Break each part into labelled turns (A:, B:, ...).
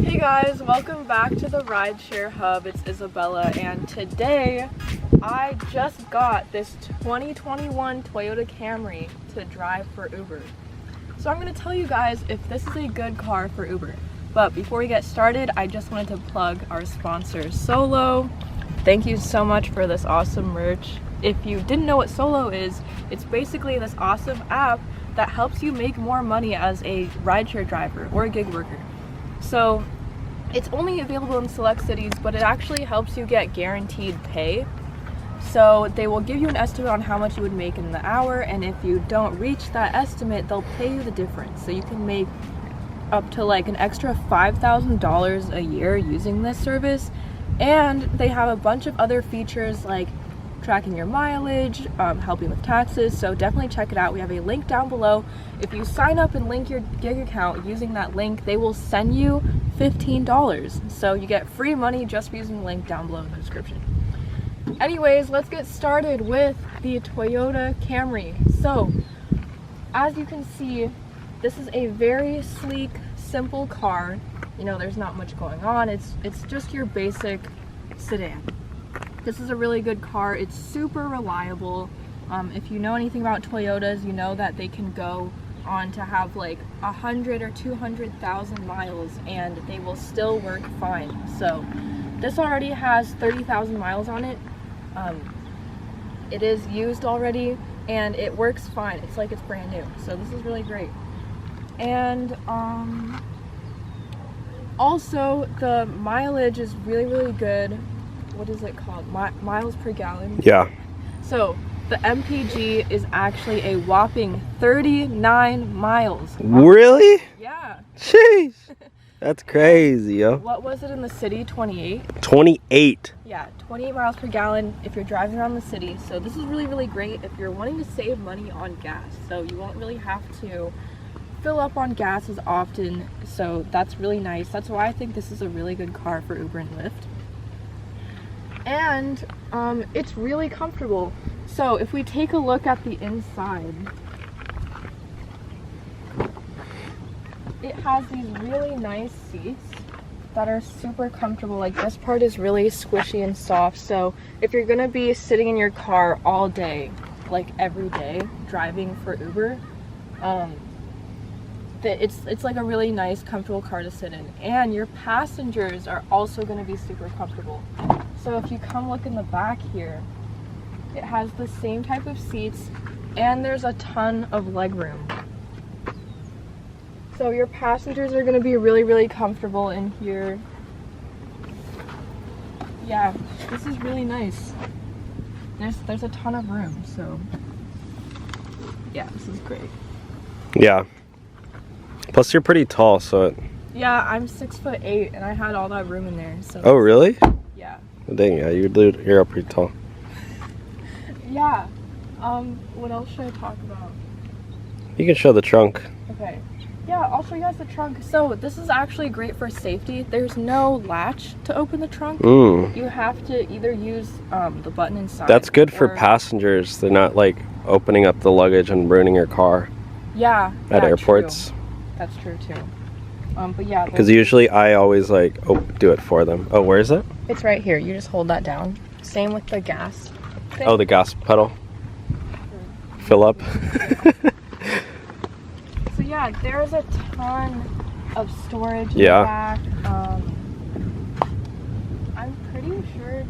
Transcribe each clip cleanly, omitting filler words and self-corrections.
A: Hey guys, welcome back to the Rideshare Hub. It's Isabella, and today I just got this 2021 Toyota Camry to drive for Uber. So I'm going to tell you guys if this is a good car for Uber. But before we get started, I just wanted to plug our sponsor, Solo. Thank you so much for this awesome merch. If you didn't know what Solo is, it's basically this awesome app that helps you make more money as a rideshare driver or a gig worker. So it's only available in select cities, but it actually helps you get guaranteed pay. So they will give you an estimate on how much you would make in the hour, and if you don't reach that estimate, they'll pay you the difference. So you can make up to like an extra $5,000 a year using this service. And they have a bunch of other features like tracking your mileage, helping with taxes, so definitely check it out. We have a link down below. If you sign up and link your gig account using that link, they will send you $15. So you get free money just for using the link down below in the description. Anyways, let's get started with the Toyota Camry. So, as you can see, this is a very sleek, simple car. You know, there's not much going on. It's just your basic sedan. This is a really good car. It's super reliable. If you know anything about Toyotas, you know that they can go on to have like 100 or 200,000 miles and they will still work fine. So this already has 30,000 miles on it. It is used already and it works fine. It's like it's brand new. So this is really great. And also the mileage is really good. What is it called? Miles per gallon?
B: Yeah.
A: So the MPG is actually a whopping 39 miles.
B: Really?
A: Yeah.
B: Jeez. That's crazy, yo.
A: What was it in the city? 28?
B: 28.
A: Yeah, 28 miles per gallon if you're driving around the city. So this is really great if you're wanting to save money on gas. So you won't really have to fill up on gas as often. So that's really nice. That's why I think this is a really good car for Uber and Lyft. And it's really comfortable. So if we take a look at the inside, it has these really nice seats that are super comfortable. Like this part is really squishy and soft. So if you're gonna be sitting in your car all day, like every day, driving for Uber, it's like a really nice, comfortable car to sit in. And your passengers are also gonna be super comfortable. So if you come look in the back here, it has the same type of seats and there's a ton of legroom. So your passengers are going to be really comfortable in here. Yeah, this is really nice. There's a ton of room, so yeah, this is great.
B: Yeah. Plus you're pretty tall, so
A: yeah, I'm 6'8" and I had all that room in there. So
B: oh really?
A: Yeah.
B: Dang, yeah, you're up pretty tall.
A: Yeah. What else should I talk about?
B: You can show the trunk.
A: Okay. Yeah, I'll show you guys the trunk. So this is actually great for safety. There's no latch to open the trunk. You have to either use the button inside.
B: That's good for passengers. They're not like opening up the luggage and ruining your car.
A: Yeah.
B: At airports.
A: True. That's true too. But yeah.
B: Because usually I always like do it for them. Oh, where is it?
A: It's right here. You just hold that down. Same with the gas thing.
B: Oh, the gas pedal. Fill up.
A: So yeah, there's a ton of storage in the back. I'm pretty sure.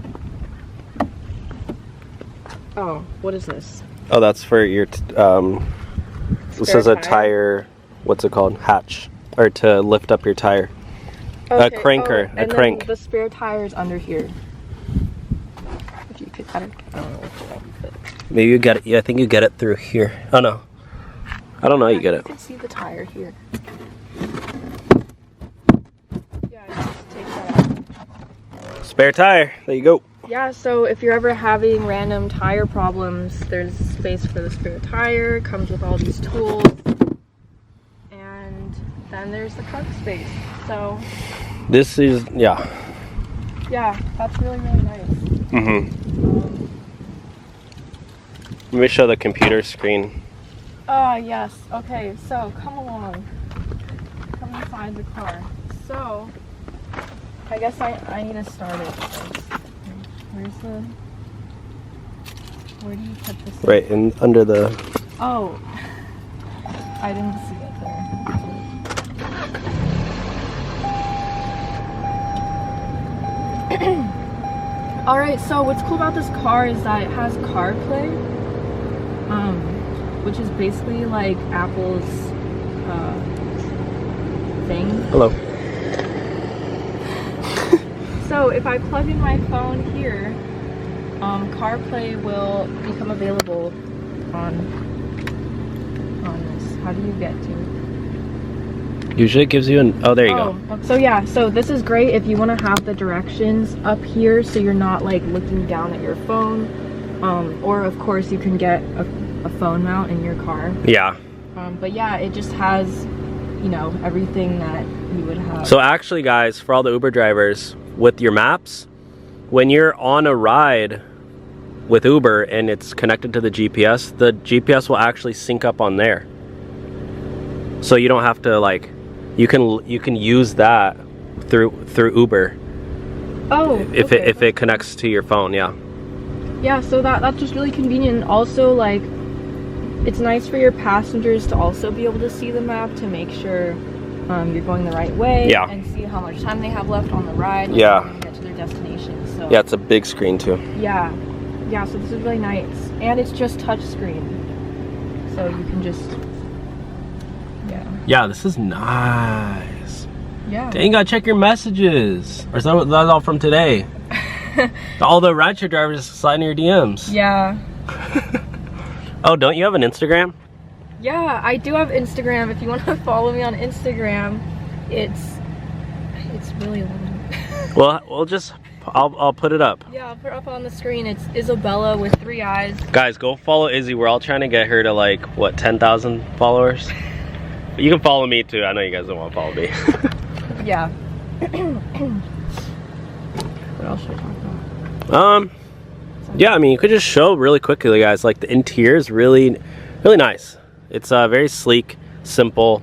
A: Oh, what is this?
B: Oh, that's for your this is a tire, what's it called? Hatch. Or to lift up your tire. Okay. A cranker,
A: a
B: crank.
A: Then the spare tire is under here. If you could, I don't know what
B: maybe you get it. Yeah, I think you get it through here. Oh no. I don't know, you get it.
A: You can see the tire here. Yeah, just take that out.
B: Spare tire. There you go.
A: Yeah, so if you're ever having random tire problems, there's space for the spare tire. It comes with all these tools. And then there's the trunk space. So
B: this is, yeah,
A: that's really nice.
B: Let me show the computer screen.
A: Yes. Okay, so come along. Come inside the car. So I guess I need to start it. Where do you put this?
B: Right in under the.
A: Oh, I didn't see it there. All right, so what's cool about this car is that it has CarPlay, which is basically like Apple's thing.
B: Hello.
A: So if I plug in my phone here, CarPlay will become available on this. How do you get to it?
B: Usually it gives you an. Oh, there you go.
A: So yeah, so this is great if you want to have the directions up here, so you're not like looking down at your phone. Or of course you can get a phone mount in your car.
B: Yeah.
A: But yeah, it just has, you know, everything that you would have.
B: So actually, guys, for all the Uber drivers, with your maps, when you're on a ride with Uber and it's connected to the GPS will actually sync up on there. So you don't have to like, you can use that through Uber.
A: Oh,
B: if it connects to your phone, yeah.
A: Yeah, so that's just really convenient. Also, like, it's nice for your passengers to also be able to see the map to make sure you're going the right way.
B: Yeah.
A: And see how much time they have left on the ride.
B: Yeah.
A: To get to their destination. So
B: Yeah, it's a big screen too.
A: yeah, so this is really nice, and it's just touch screen, so you can just
B: Yeah, this is nice.
A: yeah.
B: Dang, you gotta check your messages. Or is that all from today? All the rideshare drivers sliding your DMs.
A: Yeah.
B: Oh, don't you have an Instagram?
A: Yeah, I do have Instagram. If you want to follow me on Instagram, it's really long.
B: Well, I'll put it up.
A: Yeah, I'll put it up on the screen. It's Isabella with 3 eyes.
B: Guys, go follow Izzy. We're all trying to get her to like, what, 10,000 followers? You can follow me too. I know you guys don't want to follow me.
A: Yeah. What else should I talk about?
B: Yeah, I mean, you could just show really quickly, guys. Like, the interior is really, really nice. It's very sleek, simple,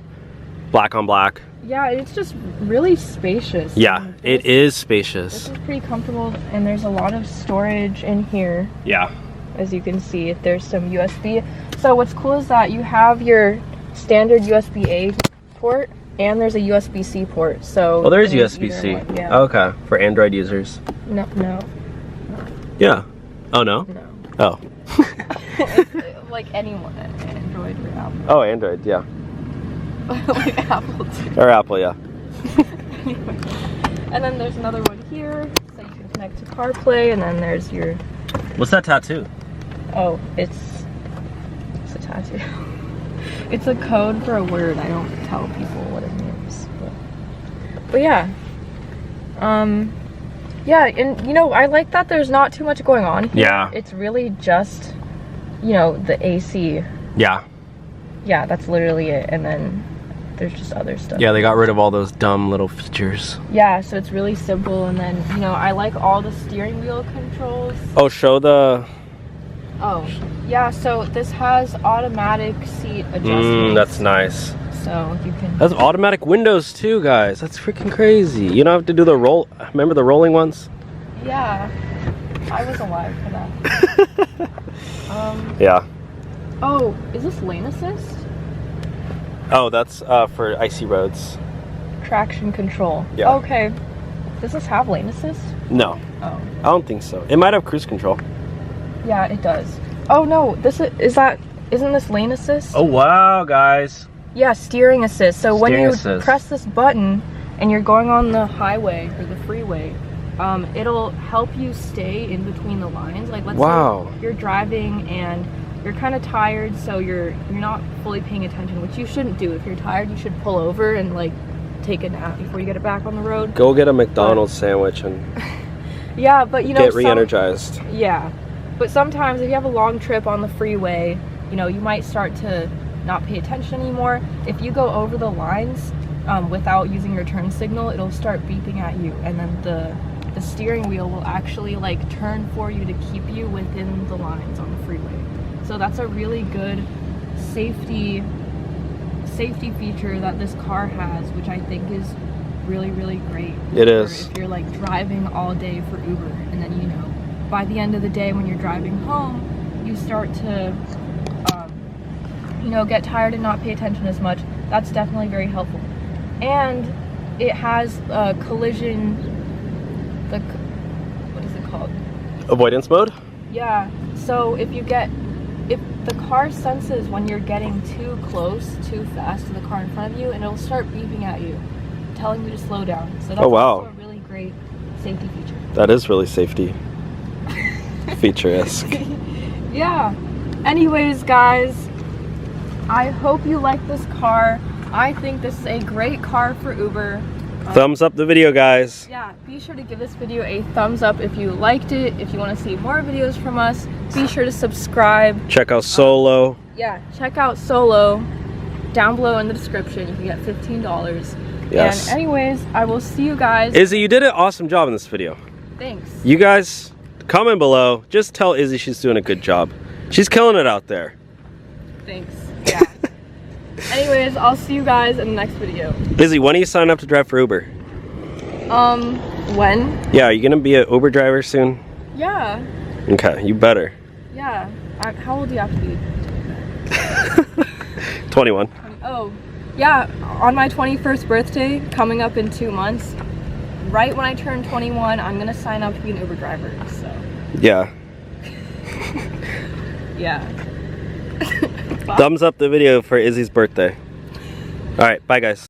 B: black on black.
A: Yeah, it's just really spacious.
B: Yeah, it is spacious.
A: This is pretty comfortable, and there's a lot of storage in here.
B: Yeah.
A: As you can see, there's some USB. So what's cool is that you have your standard USB-A port, and there's a USB-C port. So
B: oh, there's USB-C.
A: Yeah.
B: Okay, for Android users.
A: No.
B: Yeah. Oh, no?
A: No.
B: Oh.
A: Like anyone, Android or Apple.
B: Oh, Android, yeah.
A: Like Apple too.
B: Or Apple, yeah.
A: Anyway. And then there's another one here, so you can connect to CarPlay, and then there's your...
B: What's that tattoo?
A: Oh, it's a tattoo. It's a code for a word. I don't tell people what it means. But yeah. Yeah, and you know, I like that there's not too much going on here.
B: Yeah.
A: It's really just, you know, the AC.
B: Yeah.
A: Yeah, that's literally it. And then there's just other stuff.
B: Yeah, they got rid of all those dumb little features.
A: Yeah, so it's really simple. And then, you know, I like all the steering wheel controls.
B: Oh, show the...
A: Oh, yeah, so this has automatic seat adjustments.
B: That's nice.
A: So you can...
B: That's automatic windows too, guys. That's freaking crazy. You don't have to do the roll... Remember the rolling ones?
A: Yeah, I was alive for that.
B: Yeah.
A: Oh, is this lane assist?
B: Oh, that's for icy roads.
A: Traction control.
B: Yeah.
A: Okay. Does this have lane assist?
B: No.
A: Oh.
B: I don't think so. It might have cruise control.
A: Yeah, it does. Oh no, isn't this lane assist?
B: Oh wow, guys.
A: Yeah, steering assist. So when you
B: assist.
A: press this button and you're going on the highway or the freeway, it'll help you stay in between the lines. Like let's say you're driving and you're kind of tired, so you're not fully paying attention, which you shouldn't do. If you're tired, you should pull over and like take a nap before you get it back on the road.
B: Go get a McDonald's sandwich and
A: yeah, but you know,
B: get re-energized.
A: Yeah, but sometimes if you have a long trip on the freeway, you know, you might start to not pay attention anymore. If you go over the lines without using your turn signal, it'll start beeping at you, and then the steering wheel will actually like turn for you to keep you within the lines on the freeway. So that's a really good safety feature that this car has, which I think is really, really great.
B: It is.
A: If you're like driving all day for Uber, and then you know, by the end of the day when you're driving home, you start to, you know, get tired and not pay attention as much. That's definitely very helpful. And it has collision, what is it called?
B: Avoidance mode?
A: Yeah. So if the car senses when you're getting too close, too fast to the car in front of you, and it'll start beeping at you, telling you to slow down. So that's also a really great safety feature.
B: That is really safety feature-esque.
A: Yeah. Anyways, guys, I hope you like this car. I think this is a great car for Uber.
B: Thumbs up the video, guys.
A: Yeah, be sure to give this video a thumbs up if you liked it. If you want to see more videos from us, be sure to subscribe.
B: Check out Solo.
A: Yeah, check out Solo down below in the description. You can get $15.
B: Yes.
A: And anyways, I will see you guys.
B: Izzy, you did an awesome job in this video.
A: Thanks.
B: You guys, comment below. Just tell Izzy she's doing a good job. She's killing it out there.
A: Thanks. Yeah. Anyways, I'll see you guys in the next video.
B: Izzy, when are you signing up to drive for Uber?
A: When?
B: Yeah, are you gonna be an Uber driver soon?
A: Yeah.
B: Okay, you better.
A: Yeah. How old do you have to be?
B: 21.
A: Oh, yeah. On my 21st birthday, coming up in 2 months, right when I turn 21, I'm gonna sign up to be an Uber driver, so.
B: Yeah.
A: Yeah.
B: Thumbs up the video for Izzy's birthday. Alright, bye guys.